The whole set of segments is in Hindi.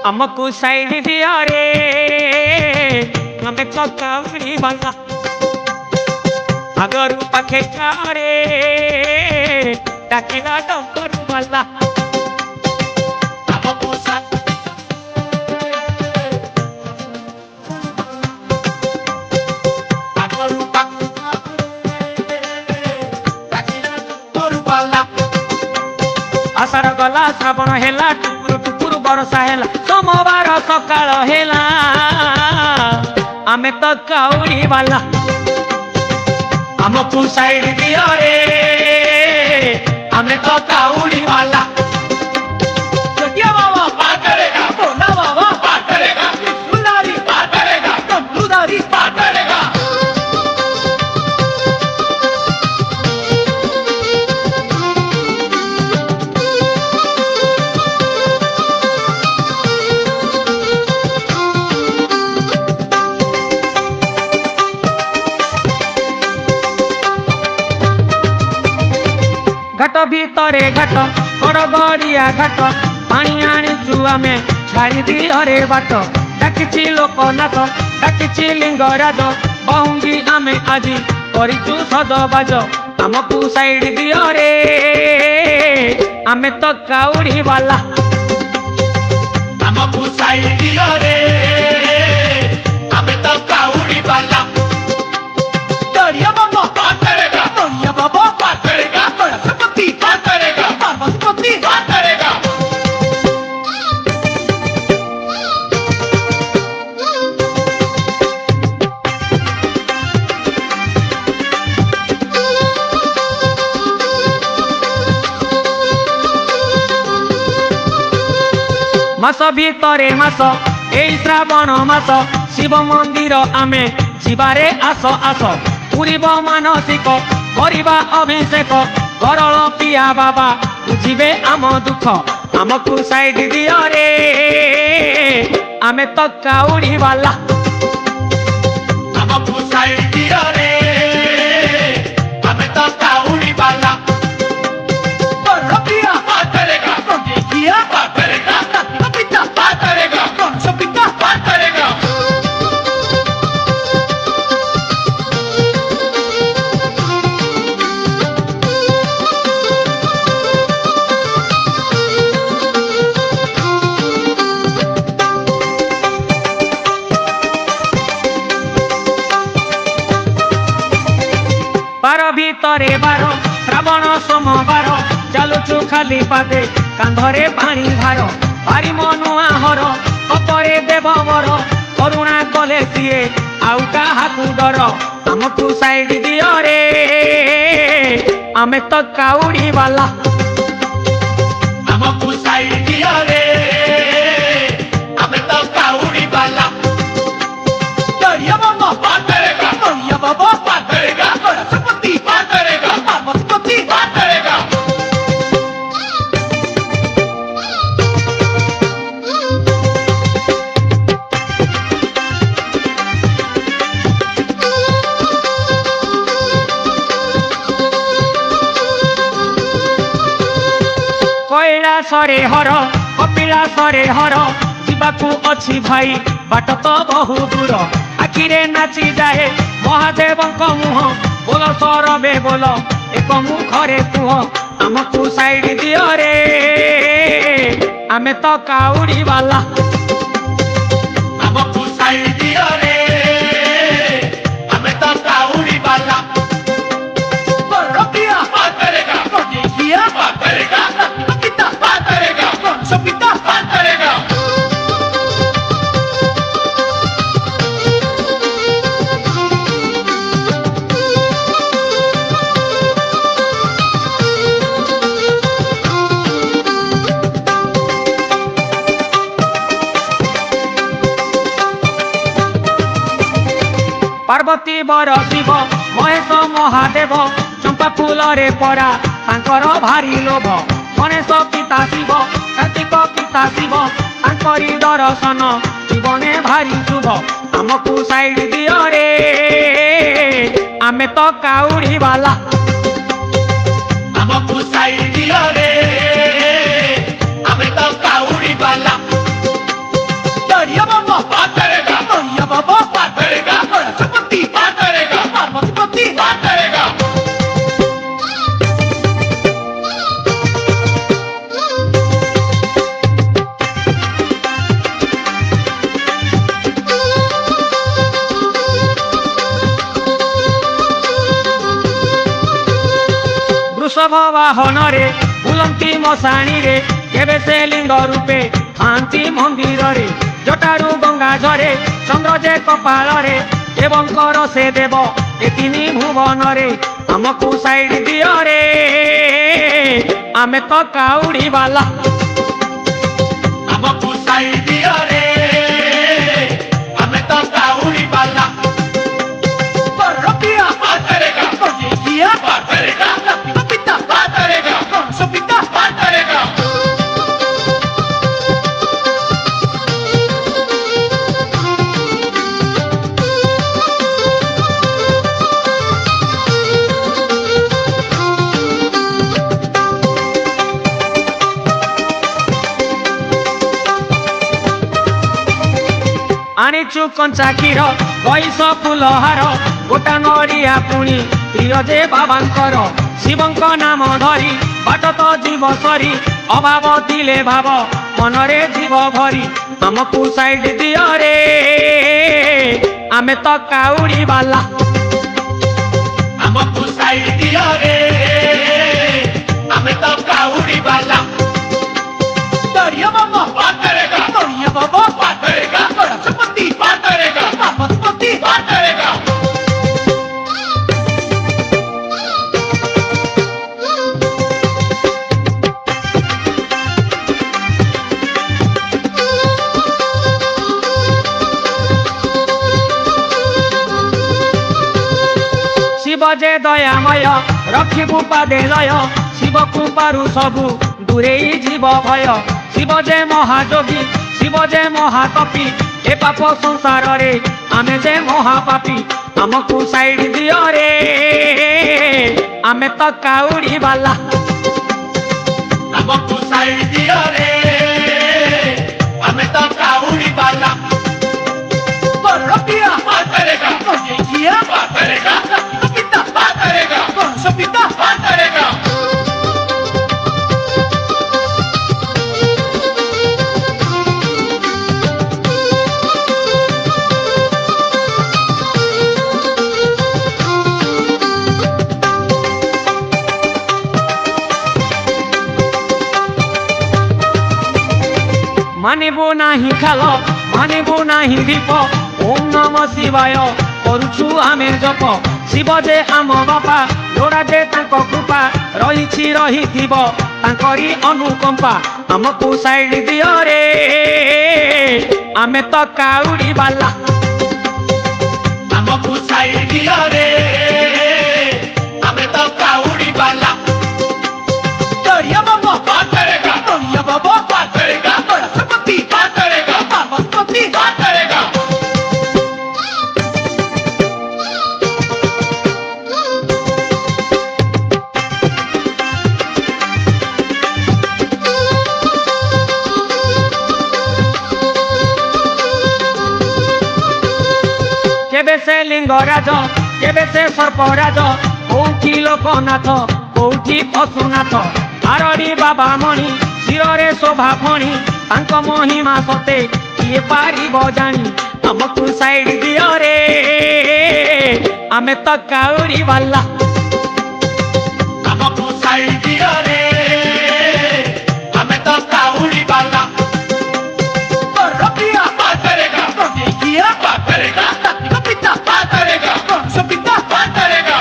हमको साइड दिया रे हमें तो कावड़ी वाला अगर पखे रे डाकिला डंकर वाला आषाढ़ गला श्रावण हेला टुकुर टुकुर बरसा हेला सोमवार सकाळ हेला आमे तो काउड़ी वाला हमको साइड दिया रे आमे तो काउड़ी वाला जोगिया बाबा बात करेगा भोला बाबा बात करेगा त्रिशूलधारी बात करेगा डमरूधारी बात करेगा घाट भीतरे घाट गड़गड़िया घाट पानी आनीचु आमे छाड़ी दियो रे बाट डाकिछि लोकनाथ डाकिछि लिंगराज बहुंगी आमे आजी करिचु सदबाज हमको साइड दियो रे आमे तो काउड़ी वाला हमको साइड दियो रे आमे तो काउड़ी वाला दरिया बाबा बात करेगा दरिया बाबा बात करेगा बात करेगा पार्वती बात करेगा मास भीतरे मास एई श्रावण मास शिव मंदिर आमे शिवारे आस आस पूरीब मानसिक करिबा अभिषेक गरल पिया बाबा बुझिबे आम दुख हमको साइड दियो रे आमे तो काउड़ी वाला हमको साइड दियो रे आमे तो काउड़ी वाला गरल पिया बात करेगा देखिया बात करेगा पिता बात करेगा पिता बात करेगा बार भीतरे बार श्रावण सोमवार चलुचु खाली पादे कांधरे पानी भार भारी मनुआ हर कपरे देववर करुणा कले सीए आउ काहाकू डर हमको साइड दियो रे आमे तो काउड़ी वाला हमको साइड दियो रे आमे तो काउड़ी वाला दरिया बाबा बात करेगा दरिया बाबा बात करेगा बात करेगा पार्वती बात करेगा कैलासरे हर कपिलासरे हर जीवाकू अछि भाई बाट तो बहु दूर आखिरे नाची जाए महादेव मुह बोल सरबे बोल एक मुखरे कुह हमको साइड दियो रे आमे तो काउड़ी वाला हमको साइड दियो रे आमे तो काउड़ी वाला रबिया बात करेगा देखिया बात करेगा पिता बात करेगा पिता बात करेगा पार्वती बर शिव महेश महादेव चंपा फूल रे पड़ा तांकर भारी लोभ गणेश पिता शिव कार्तिक पिता शिव तांकरी दर्शन जीवने भारी शुभ हमको साइड दियो रे आमे तो काउड़ी वाला हमको साइड दियो रे आमे तो काउड़ी वाला वृषभ वाहन रे बुलंती मशाणी रे केबे से लिंग रूपे थांती मंदिर रे जटारू गंगा झरे चंद्र जे कपाल रे एवं कर से देव ए तिनी भुवन रे हमकू साइड दियो रे आमे तो काउड़ी वाला हमकू साइड दियो रे हमें तो काउड़ी वाला रुपया बात करेगा किया बात करेगा पिता बात करेगा सो पिता बात करेगा आनीचु कंचा क्षीर गईस फुलहार गोटा नड़िया पुणी प्रिय जे बाबांकर शिवंक नाम धरी बाट तो जीव सरी अभाव दिले भाव मनरे जीव भरी हमकू साइड दियो रे आमे तो काउड़ी वाला हमकू साइड दियो रे हमें तो काउड़ी वाला दरिया मामा बात करेगा दरिया बाबा बात करेगा संपत्ति बात करेगा संपत्ति बात करेगा शिव जे दयामय रखिबु पादे लय शिव कृपारु सबु दूरे जीव भय शिव जे महाजोगी शिव जे महाकपी ए पाप संसार रे आमे जे महापापी हमकू साइड दियो रे आमे तो काउड़ी वाला हमकू साइड दियो रे हमें तो काउड़ी वाला रुपया बात करेगा किया बात करेगा पिता बात करेगा सो पिता बात करेगा मानिबु नाही खाल मानिबु नाही दीप ओम नम शिवाय करुछु आमे जप शिव जे आम बापा लोड़ा जे तांको कृपा रहिछि रहिथिब तांकरी अनुकंपा हमकू साइड दियो रे आमे तो काउड़ी वाला हमकू साइड दियो रे हमें तो काउड़ी वाला दरिया मामा बात करेगा दरिया बाबा बात करेगा संपत्ति बात करेगा संपत्ति बात करेगा केबे से लिंगराज केबे से सर्पराज कोठी लोकनाथ कोठी पशुनाथ आरड़ी बाबा मणि शिरे शोभा फणी तांक महिमा सते किए पारिब जानी हमकू साइड दियो रे आमे तो काउड़ी वाला हमकू साइड दियो रे हमें तो काउड़ी वाला रुपया बात करेगा किया बात करेगा पिता बात करेगा सो पिता बात करेगा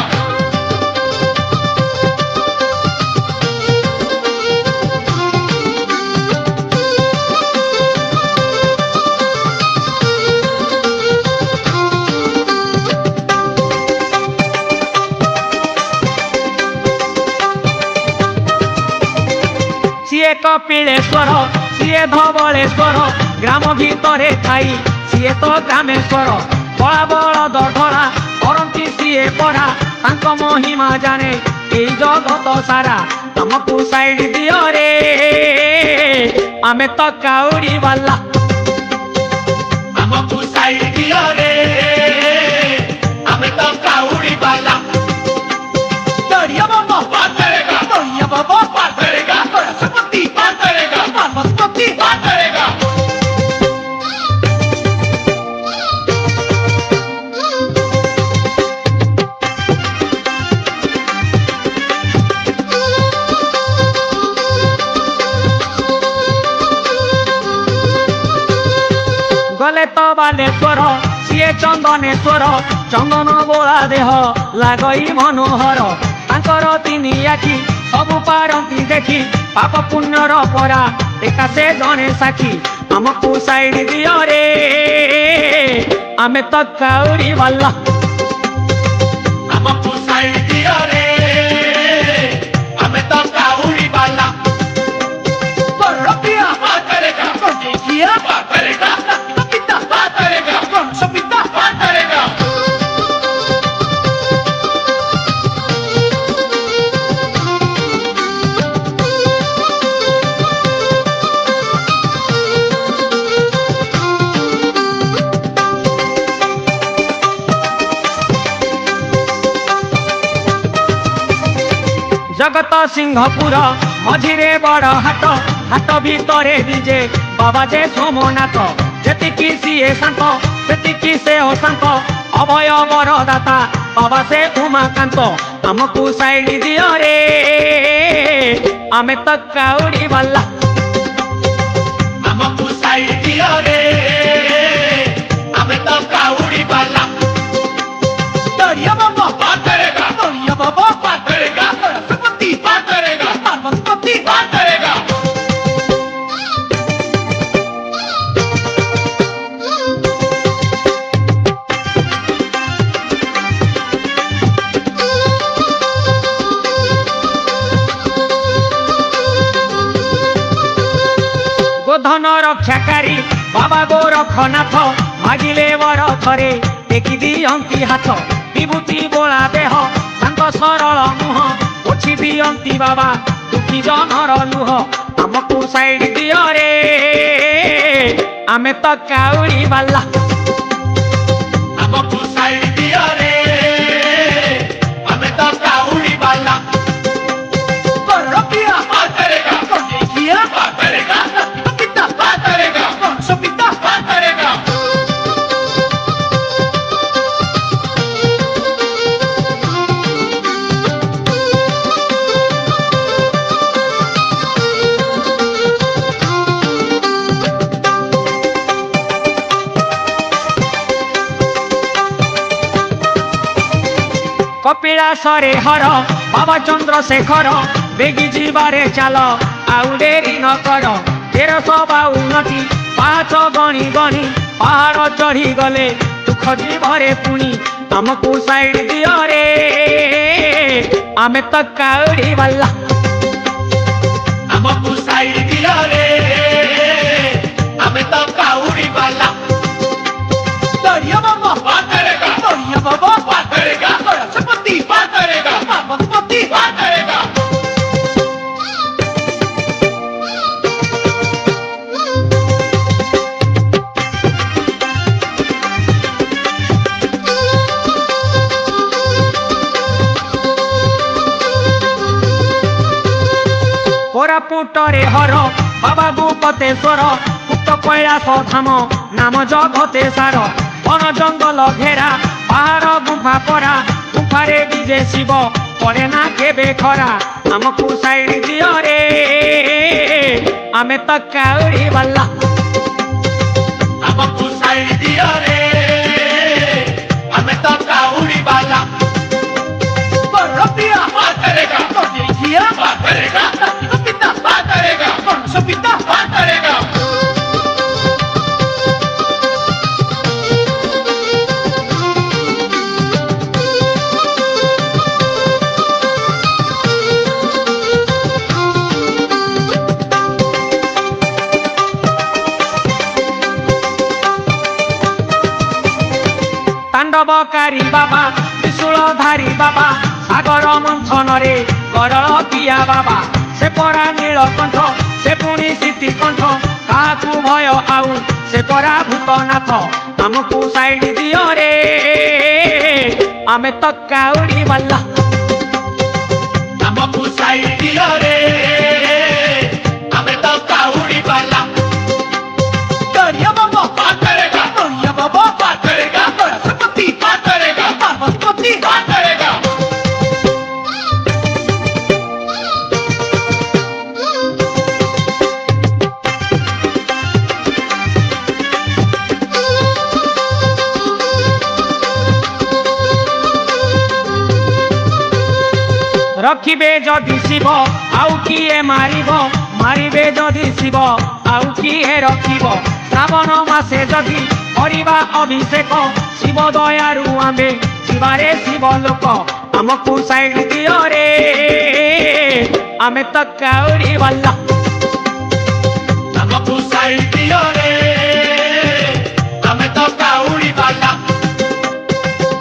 सीए कपिलेश्वर सीए धवलेश्वर ग्राम भितरे थाई सीए तो ग्रामेश्वर बड़ा बलद ढला करती सीए पढ़ा तांक महिमा जाने এই জগত সারা हमकू साइड दियो रे आमे तो काउड़ी वाला हमकू साइड दियो रे हमें तो काउड़ी वाला दरिया मामा बात करेगा दरिया बाबा बात करेगा संपत्ति बात करेगा संपत्ति बात करेगा ତ ବାଲେଶ୍ୱର ସିଏ ଚନ୍ଦନେଶ୍ୱର ଚନ୍ଦନ ବୋଳା ଦେହ ଲାଗଇ ମନୋହର ତାଙ୍କର ତିନି ଆଖି ସବୁ ପାରନ୍ତି ଦେଖି ପାପ ପୁଣ୍ୟର ପରା ଏକା ସେ ଜଣେ ସାକ୍ଷୀ ଆମକୁ ସାଇଡ୍ ଦିଅ ରେ ଆମେ ତ କାଉଡ଼ି ବାଲା ଆମକୁ ସାଇଡ୍ ଦିଅ ରେ ଆମେ ତ କାଉଡ଼ି ବାଲା Corrupia. ବାତ କରେଗା Cortesia. ବାତ କରେଗା Sopita. ବାତ କରେଗା Sopita. ବାତ କରେଗା জগত সিংহপুর মঝিরে বড় হাট হাট ভিতরে ডিজে বাবা যে সোমনাথ যেতিকি সিয়ে শান্ত সেতিকি সে অশান্ত অভয়বর দাতা বাবা সে উমাকান্ত আমকু সাইড দিও রে আমি তো কাউড়ি বাল্লা ଆମକୁ ସାଇଡ୍ ଦିଅ ରେ ଆମେ ତ କାଉଡ଼ି ବାଲା Daria Baba. ବାତ କରେଗା Daria Baba. ବାତ କରେଗା Parvati. ବାତ କରେଗା Parvati. ବାତ କରେଗା গোধন রক্ষাকারী বাবা গোরখনাথ মাগিলে বর থরে দেখি দিয়ন্তি হাত বিভূতি বোলা দেহ শান্ত সরল মুহ পୋଛି ଦିଅନ୍ତି ବାବା ଦୁଃଖୀ ଜନର ଲୁହ ଆମକୁ ସାଇଡ୍ ଦିଅ ରେ ଆମେ ତ କାଉଡ଼ି ବାଲା ଆମକୁ ସାଇଡ୍ ଦିଅ ରେ ଆମେ ତ କାଉଡ଼ି ବାଲା Corrupia. ବାତ କରେଗା Cortesia. ବାତ କରେଗା Sopita. ବାତ କରେଗା Sopita. ବାତ କରେଗା କପିଳାସରେ ହର ବାବା ଚନ୍ଦ୍ରଶେଖର ବେଗି ଯିବାରେ ଚାଲ ଆଉ ଡେରି ନ କର 1352ଟି ପାହାଚ ଗଣି ଗଣି ପାହାଡ଼ ଚଢ଼ି ଗଲେ ଦୁଃଖ ଯିବରେ ପୁଣି ଆମକୁ ସାଇଡ୍ ଦିଅ ରେ ଆମେ ତ କାଉଡ଼ି ବାଲା ଆମକୁ ସାଇଡ୍ ଦିଅ ରେ ଆମେ ତ କାଉଡ଼ି ବାଲା Daria Baba. ବାତ କରେଗା Daria Baba. ବାତ କରେଗା Sopati. ବାତ କରେଗା Parvati. ବାତ କରେଗା କୋରାପୁଟରେ ହର ବାବା ଭୂପତେଶ୍ୱର ଗୁପ୍ତ କୈଳାସ ଧାମ ନାମ ଜଗତେଶାର ବନ ଜଙ୍ଗଲ ଘେରା ପାହାଡ଼ ଗୁମ୍ଫା ପରା ଗୁମ୍ଫାରେ ବିଜେ ଶିବ ପଡ଼େ ନା କେବେ ଖରା ଆମକୁ ସାଇଡ୍ ଦିଅ ରେ ଆମେ ତ କାଉଡ଼ି ବାଲା ଆମକୁ ସାଇଡ୍ ଦିଅ ରେ ଆମେ ତ କାଉଡ଼ି ବାଲା Corrupia. ବାତ କରେଗା Cortesia. ବାତ କରେଗା Sopita. ବାତ କରେଗା Sopita. ବାତ କରେଗା ତାଣ୍ଡବକାରୀ ବାବା ତ୍ରିଶୂଳଧାରୀ ବାବା ସାଗର ମନ୍ଥନରେ କରଳ ପିଆ ବାବା ସେ ପରା ନୀଳକଣ୍ଠ ସେ ପୁଣି ସିଦ୍ଧିକଣ୍ଠ କାହାକୁ ଭୟ ଆଉ ସେ ପରା ଭୂତନାଥ ଆମକୁ ସାଇଡ୍ ଦିଅ ରେ ଆମେ ତ କାଉଡ଼ି ବାଲା ଆମକୁ ସାଇଡ୍ ଦିଅ ରେ ଆମେ ତ କାଉଡ଼ି ବାଲା Daria Baba. ବାତ କରେଗା Daria Baba. ବାତ କରେଗା Sopati. ବାତ କରେଗା Parvati. ବାତ କରେଗା रखिबे जदि शिव आउ किए मारिब मारिबे जदि शिव आउ किए रखिब श्रावण मासे जदि करिबा अभिषेक शिव दयारु आमे शिवारे शिव लोक आमको साइड दियो रे आमे तो काउरी वाला हमको साइड दियो रे हमें तो काउड़ी वाला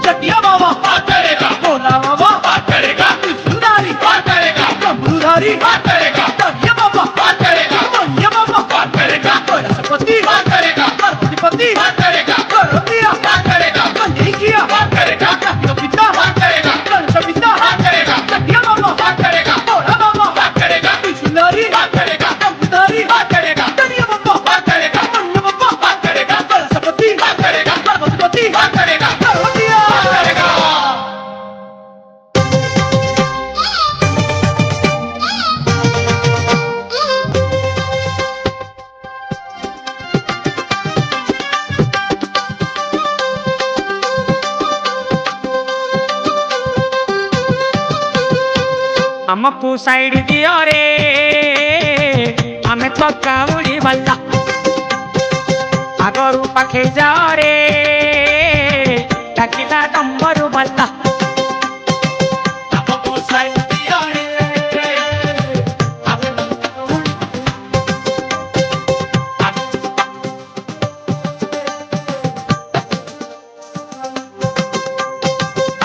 चटिया बाबा बात करेगा भोला बाबा बात करेगा त्रिशूलधारी बात करेगा डमरूधारी बात करेगा चटिया बाबा बात करेगा कन्या बाबा बात करेगा सरस्वती बात करेगा पार्वतीपति बात करेगा गणपतिया बात करेगा कन्हैया बात करेगा जातियों पिता बात करेगा गणेश पिता बात करेगा चटिया बाबा बात करेगा भोला बाबा बात करेगा त्रिशूलधारी बात करेगा डमरूधारी बात करेगा चटिया बाबा बात करेगा कन्या बाबा बात करेगा सरस्वती बात करेगा पार्वतीपति बात करेगा गणपतिया बात करेगा हमको साइड दियो रे आमे तो काउरी वाला आगरू पाखे जाओ रे डाकिला डम्बरू वाला हमको साइड दियो रे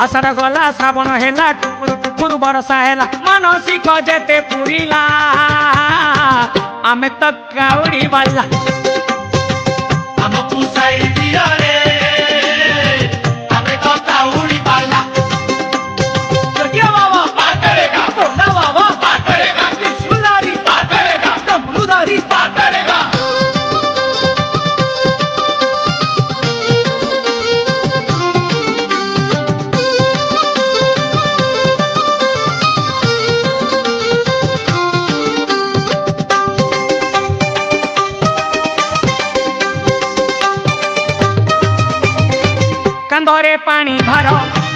आषाढ़ गला श्रावण हेला टुकुर टुकुर बरसा हेला मानसिक जेते पुरिला आमे तो काउरी वाला हमको साइड दियो रे हमें तो काउड़ी वाला चटिया बाबा बात करेगा भोला बाबा बात करेगा त्रिशूलधारी बात करेगा डमरूधारी बात करेगा कंधरे पानी भर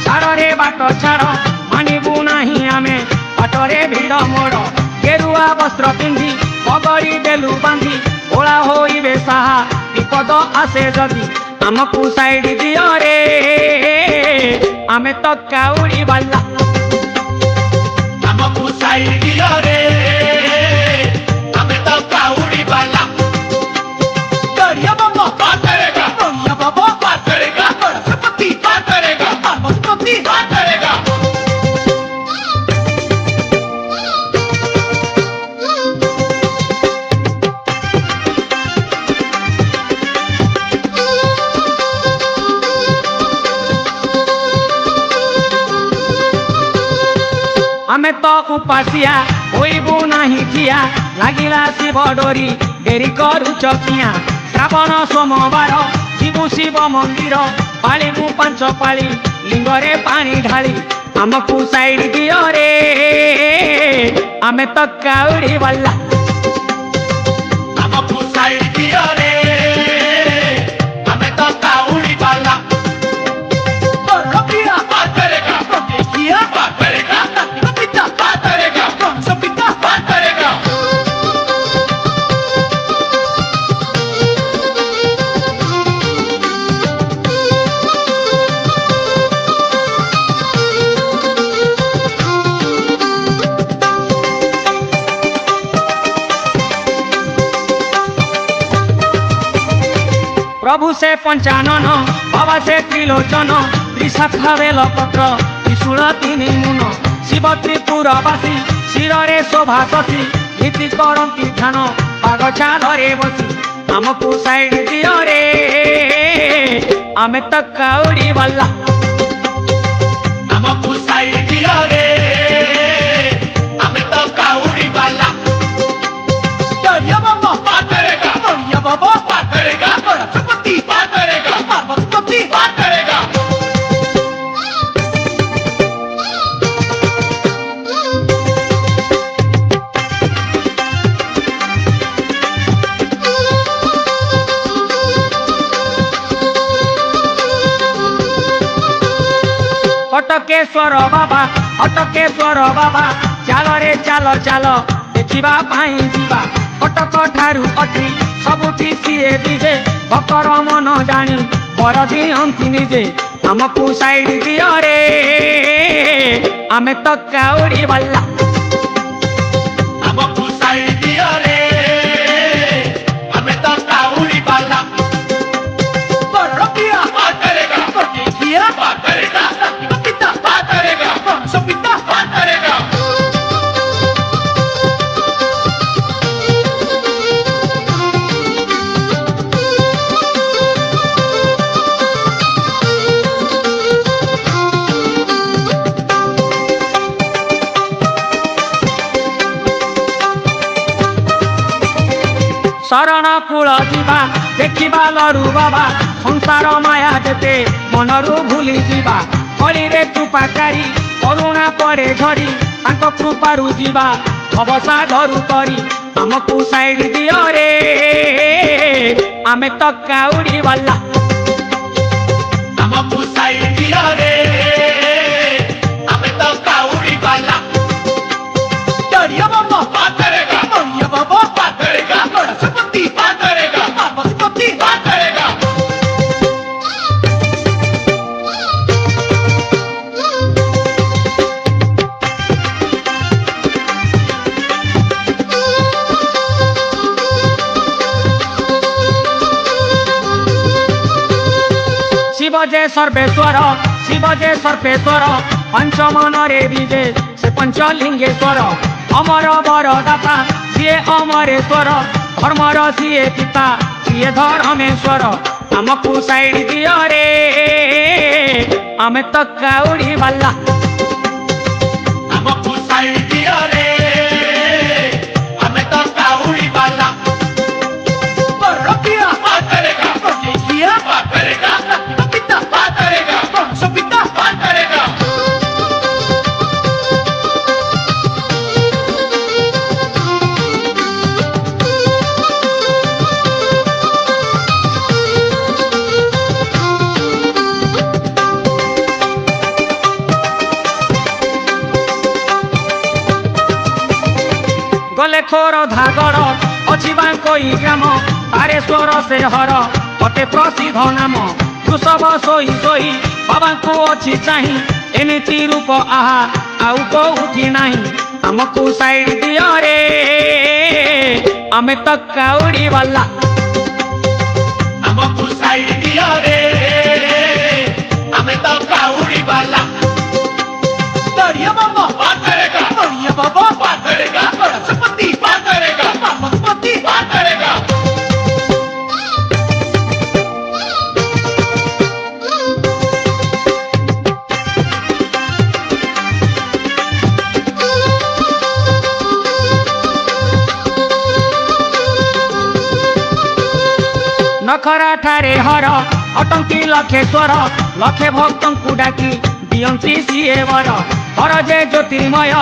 छाड़े बाट छाड़ मानिबू नहीं आमे बाटरे भिड़ मोड़ गेरुआ वस्त्र पिंधि पगड़ी बेलू बांधि ओला होइबे साहा विपद आसे जदि आमको साइड दियो रे आमे तो काउरी वाला हमको साइड दियो रे हमें तो काउड़ी वाला चटिया बाबा बात करेगा कन्या बाबा बात करेगा सरस्वती बात करेगा पार्वतीपति बात करेगा आमे तो उपासिया होइबू नहीं थिया लागिला शिव डोरी डेरी करू चकिया श्रावण सोमवार शिवु शिव मंदिर पालिबू पांच पाली लिंगरे पानी ढाली आमको साइड दियो रे आमे तो काउरी वाला हमको साइड दियो रे हमें तो काउड़ी वाला गणपतिया बात करेगा कन्हैया बात करेगा जातियों पिता बात करेगा गणेश पिता बात करेगा प्रभु से पंचानन बाबा से त्रिलोचन त्रिशाखा बेलपत्र त्रिशूल तीन मुन शिव त्रिपुरवासी शिरे शोभा कसी नीति करती ध्यान पाग छालरे बसी आमको साइड दियो रे आमे तो काउरी वाला हमको साइड दियो रे हमें तो काउड़ी वाला चटिया बाबा बात करेगा कन्या बाबा बात करेगा सरस्वती बात करेगा पार्वतीपति बात करेगा हटकेश्वर बाबा ଚାଲ ରେ ଚାଲ ଚାଲ ଦେଖିବା ପାଇଁ ଯିବା କଟକ ଠାରୁ ଅଠି ସବୁଠି ସିଏ ଦିଜେ ଭକ୍ତର ମନ ଜାଣି ବର ଦିଅନ୍ତି ନିଜେ ଆମକୁ ସାଇଡ ଦିଅ ରେ ଆମେ ତ କାଉଡ଼ି ବାଲା ଆମକୁ ସାଇଡ ଦିଅ ରେ ଆମେ ତ କାଉଡ଼ି ବାଲା Barrapia, ବାତେରେଗା Cortesia, ବାତେରେଗା Pita, ବାତେରେଗା Sopita, ବାତେରେଗା ଶରଣ କୂଳ ଯିବା ଦେଖିବା ଲରୁ ବାବା ସଂସାର ମାୟା ଯେତେ ମନରୁ ଭୁଲି ଯିବା କଳିରେ କୃପାକାରୀ କରୁଣା ପରେ ଝରି ତାଙ୍କ କୃପାରୁ ଯିବା ଭବସାଗରୁ କରି ଆମକୁ ସାଇଡ ଦିଅ ରେ ଆମେ ତ କାଉଡ଼ି ବାଲା ଆମକୁ ସାଇଡ ଦିଅ ରେ ଆମେ ତ କାଉଡ଼ି ବାଲା Daria Mama, ବାତେରେଗା Maria Baba, ବାତେରେଗା Sapati, ବାତେରେଗା Sapati, ବାତେରେଗା Shiva ଯେ ସର୍ବେଶ୍ୱର ଶିବ ଯେ ସର୍ବେଶ୍ୱର ପଞ୍ଚମନରେ ବିଜେ ସେ ପଞ୍ଚଲିଙ୍ଗେଶ୍ୱର ଅମର ବରଦାତା ସିଏ ଅମରେଶ୍ୱର ଧର୍ମର ସିଏ ପିତା ସିଏ ଧର୍ମେଶ୍ୱର ଆମକୁ ସାଇଡ ଦିଅ ରେ ଆମେ ତ କାଉଡ଼ି ବାଲା ଆମକୁ ସାଇଡ ଦିଅ ରେ ଆମେ ତ କାଉଡ଼ି ବାଲା Barrapia, ବାତେରେଗା Cortesia, ବାତେରେଗା Pita, ବାତେରେଗା Sopita, ବାତେରେଗା ଗଲେ ଖୋର ଧାଗଡ଼ ଅଛି ବାଙ୍କୋଇ ଗ୍ରାମ ତାରେଶ୍ୱର ସେ ହର ଅଟେ ପ୍ରସିଦ୍ଧ ନାମ ବୃଷଭ ଶୋଇ ଶୋଇ ବାବାଙ୍କୁ ଅଛି ଚାହିଁ ଏମିତି ରୂପ ଆହା ଆଉ କୋଉଠି ନାହିଁ ଆମକୁ ସାଇଡ ଦିଅ ରେ ଆମେ ତ କାଉଡ଼ି ବାଲା ଆମକୁ ସାଇଡ ଦିଅ ରେ ଆମେ ତ କାଉଡ଼ି ବାଲା Daria Mama, ବାତେରେଗା Maria Baba, ବାତେରେଗା Sapati, ବାତେରେଗା Sapati, ବାତେରେଗା Nakhara ଠାରେ ହର ଅଟନ୍ତି ଲକ୍ଷେଶ୍ୱର ଲକ୍ଷେ ଭକ୍ତଙ୍କୁ ଡାକି ଦିଅନ୍ତି ସିଏ ବର ହର ଯେ ଜ୍ୟୋତିର୍ମୟ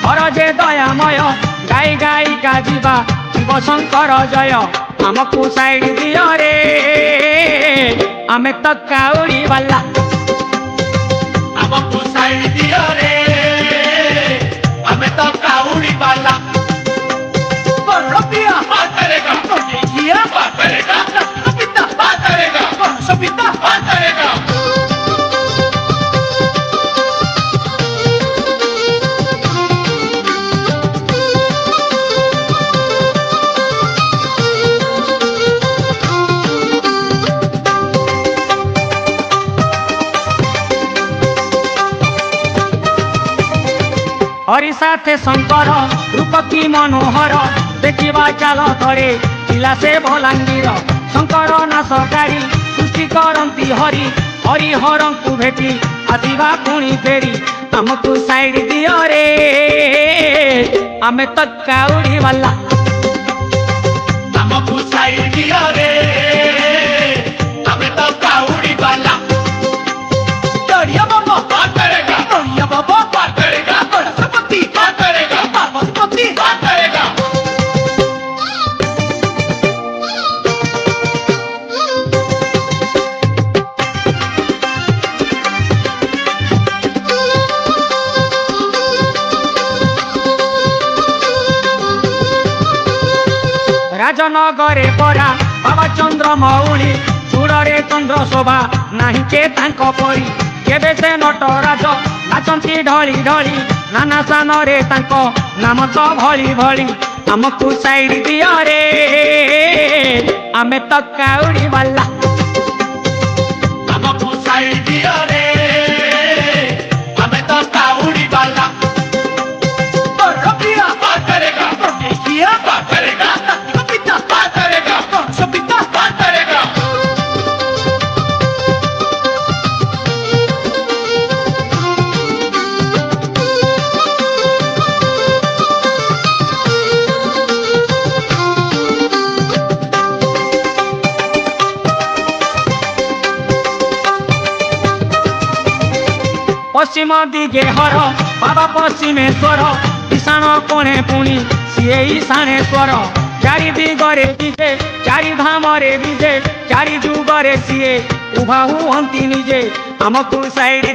ହର ଯେ ଦୟାମୟ ଗାଇ ଗାଇକା ଯିବା ଶିବ ଶଙ୍କର ଜୟ ଆମକୁ ସାଇଡ ଦିଅ ରେ ଆମେ ତ କାଉଡ଼ି ବାଲା ଆମକୁ ସାଇଡ ଦିଅ ରେ ଆମେ ତ କାଉଡ଼ି ବାଲା Barrapia, ବାତେରେଗା Cortesia, ବାତେରେଗା Pita, ବାତେରେଗା Sopita, ବାତେରେଗା Hari साथे शंकर रूप की मनोहर देखिबा चाल करे पिला से भलांगीर शंकर नाशकारी सृष्टि करती हरि हरिहर को भेटी आसवा पुणी फेरी आमको साइड दियो रे आमे तो काउड़ी वाला ଆମକୁ ସାଇଡ ଦିଅ ରେ ଆମେ ତ କାଉଡ଼ି ବାଲା Daria Mama, ବାତେରେଗା Maria Baba, ବାତେରେଗା Sapati, ବାତେରେଗା Sapati, ବାତେରେଗା ଭଞ୍ଜନଗରେ ପରା ବାବା ଚନ୍ଦ୍ର ମଉଳି ଚୂଡ଼ରେ ଚନ୍ଦ୍ର ଶୋଭା ନାହିଁ କେ ତାଙ୍କ ପରି କେବେ ସେ ନଟରାଜ ନାଚନ୍ତି ଢଳି ଢଳି ନାନା ସ୍ଥାନରେ ତାଙ୍କ ନାମ ତ ଭଳି ଭଳି ଆମକୁ ସାଇଡ୍ ଦିଅରେ ଆମେ ତ କାଉଡ଼ି ବାଲା ଆମକୁ ସାଇଡ୍ ଦିଅ ରେ ଆମେ ତ କାଉଡ଼ି ବାଲା Rafia. ବାତ କରେଗା Protegía. ବାତ କରେଗା Papita. ବାତ କରେଗା Sopita. ବାତ କରେଗା পশ্চিম দিগে হর বাবা পশ্চিমেশ্বর ঈশান কোণে পুଣି সিଏ ঈশানেশ্বর চারি দিগরে বিজে চারি ধামরে বিজে চারি যুগরে সিଏ ଉଭା ହୁଅନ୍ତି ନିଜେ ଆମକୁ ସାଇଡ୍